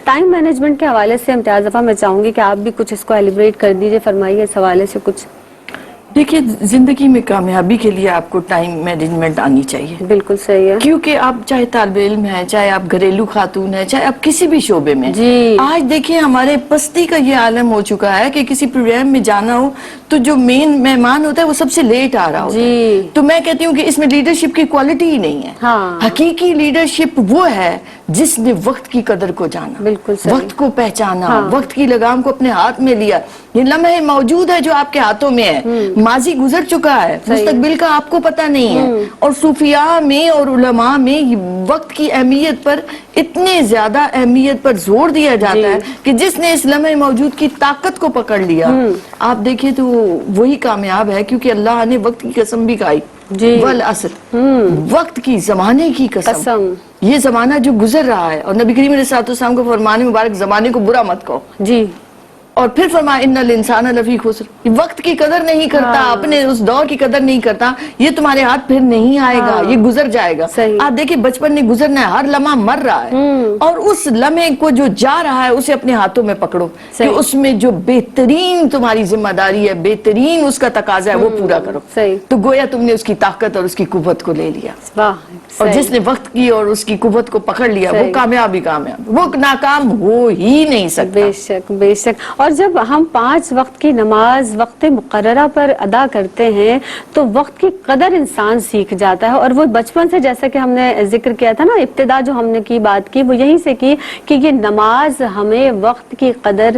Time management کے حوالے سے امتیاز افا میں چاہوں گی کہ آپ بھی کچھ اس کو ایلیبریٹ کر دیجئے، فرمائیے اس حوالے سے کچھ. دیکھیے زندگی میں کامیابی کے لیے آپ کو ٹائم مینجمنٹ آنی چاہیے. بالکل صحیح ہے. کیونکہ آپ چاہے طالب علم ہیں، چاہے آپ گھریلو خاتون ہیں، چاہے آپ کسی بھی شعبے میں، جی آج دیکھیں ہمارے پستی کا یہ عالم ہو چکا ہے کہ کسی پروگرام میں جانا ہو تو جو مین مہمان ہوتا ہے وہ سب سے لیٹ آ رہا ہوتا ہے. جی تو میں کہتی ہوں کہ اس میں لیڈرشپ کی کوالٹی ہی نہیں ہے. ہاں حقیقی لیڈرشپ وہ ہے جس نے وقت کی قدر کو جانا، بالکل صحیح. وقت کو پہچانا، ہاں وقت کی لگام کو اپنے ہاتھ میں لیا. یہ لمحے موجود ہے جو آپ کے ہاتھوں میں ہے، ماضی گزر چکا ہے، مستقبل کا آپ کو پتہ نہیں ہے. اور صوفیاء میں اور علماء میں وقت کی اہمیت پر اتنے زیادہ اہمیت پر زور دیا جاتا ہے کہ جس نے اس لمحے موجود کی طاقت کو پکڑ لیا، آپ دیکھیں تو وہی کامیاب ہے. کیونکہ اللہ نے وقت کی قسم بھی کھائی، جی والعصر، وقت کی، زمانے کی قسم. یہ زمانہ جو گزر رہا ہے، اور نبی کریم علیہ السلام کو فرمان مبارک زمانے کو برا مت کہو. جی اور پھر فرمایا ان الانسان لفی خسر. وقت کی قدر نہیں کرتا، اپنے اس دور کی قدر نہیں کرتا، یہ تمہارے ہاتھ پھر نہیں آئے گا، یہ گزر جائے گا. آپ دیکھیں بچپن نے گزرنا ہے، ہر لمحہ مر رہا ہے، اور اس لمحے کو جو جا رہا ہے اسے اپنے ہاتھوں میں پکڑو کہ اس میں جو بہترین تمہاری ذمہ داری ہے، بہترین اس کا تقاضا ہے، وہ پورا کرو. تو گویا تم نے اس کی طاقت اور اس کی قوت کو لے لیا. اور جس نے وقت کی اور اس کی قوت کو پکڑ لیا وہ کامیاب ہی کامیاب، وہ ناکام ہو ہی نہیں سکتا. بے شک بے شک. اور جب ہم 5 وقت کی نماز وقت مقررہ پر ادا کرتے ہیں تو وقت کی قدر انسان سیکھ جاتا ہے. اور وہ بچپن سے، جیسا کہ ہم نے ذکر کیا تھا نا، ابتدا جو ہم نے کی بات کی وہ یہیں سے کی کہ یہ نماز ہمیں وقت کی قدر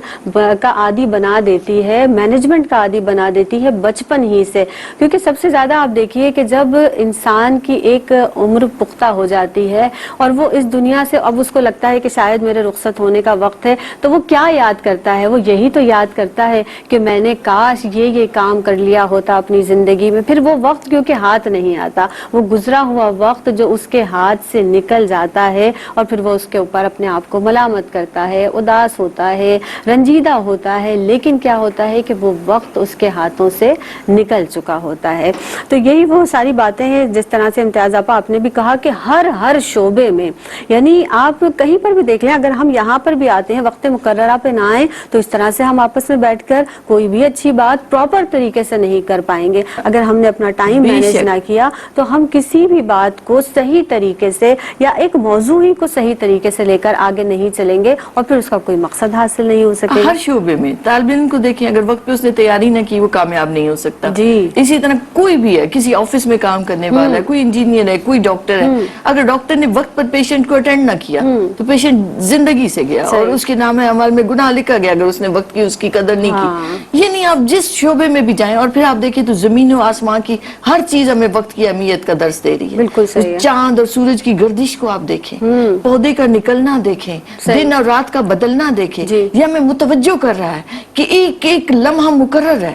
کا عادی بنا دیتی ہے، مینجمنٹ کا عادی بنا دیتی ہے بچپن ہی سے. کیونکہ سب سے زیادہ آپ دیکھیے کہ جب انسان کی ایک عمر پختہ ہو جاتی ہے اور وہ اس دنیا سے اب اس کو لگتا ہے کہ شاید میرے رخصت ہونے کا وقت ہے، تو وہ کیا یاد کرتا ہے؟ وہ یہی تو یاد کرتا ہے کہ میں نے کاش یہ کام کر لیا ہوتا اپنی زندگی میں. پھر وہ وقت کیونکہ ہاتھ نہیں آتا، وہ گزرا ہوا وقت جو اس کے ہاتھ سے نکل جاتا ہے، اور پھر وہ اس کے اوپر اپنے آپ کو ملامت کرتا ہے، اداس ہوتا ہے، رنجیدہ ہوتا ہے. لیکن کیا ہوتا ہے کہ وہ وقت اس کے ہاتھوں سے نکل چکا ہوتا ہے. تو یہی وہ ساری باتیں ہیں جس طرح سے امتیاز آپا آپ نے بھی کہا کہ ہر شعبے میں، یعنی آپ کہیں پر بھی دیکھ لیں، اگر ہم یہاں پر بھی آتے ہیں وقت مقررہ پہ نہ آئیں تو اس طرح سے ہم آپس میں بیٹھ کر کوئی بھی اچھی بات پراپر طریقے سے نہیں کر پائیں گے. اگر ہم نے اپنا ٹائم مینیج نہ کیا تو ہم کسی بھی بات کو صحیح طریقے سے یا ایک موضوع ہی کو صحیح طریقے سے لے کر آگے نہیں چلیں گے، اور پھر اس کا کوئی مقصد حاصل نہیں ہو سکے. ہر شعبے میں طالب علم کو دیکھیں، اگر وقت پہ اس نے تیاری نہ کی وہ کامیاب نہیں ہو سکتا. جی اسی طرح کوئی بھی ہے، کسی آفس میں کام کرنے والا ہے، کوئی انجینئر ہے، کوئی ڈاکٹر ہے، اگر ڈاکٹر نے وقت پر پیشنٹ کو اٹینڈ نہ کیا تو پیشنٹ زندگی سے گیا اور اس کے نام اعمال میں گناہ لکھا گیا اگر اس نے وقت کی اس کی قدر نہیں کی. یہ نہیں، آپ جس شعبے میں بھی جائیں، اور پھر آپ دیکھیں تو زمین و آسمان کی ہر چیز ہمیں وقت کی اہمیت کا درس دے رہی ہے. بالکل صحیح ہے. چاند اور سورج کی گردش کو آپ دیکھیں، پودے کا نکلنا دیکھیں، دن اور رات کا بدلنا دیکھیں. یہ ہمیں متوجہ کر رہا ہے کہ ایک ایک لمحہ مقرر ہے،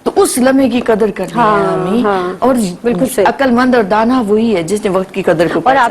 تو اس لمحے کی قدر کرنی ہے ہمیں. اور عقل مند اور دانا وہی ہے جس نے وقت کی قدر کو پہچانا.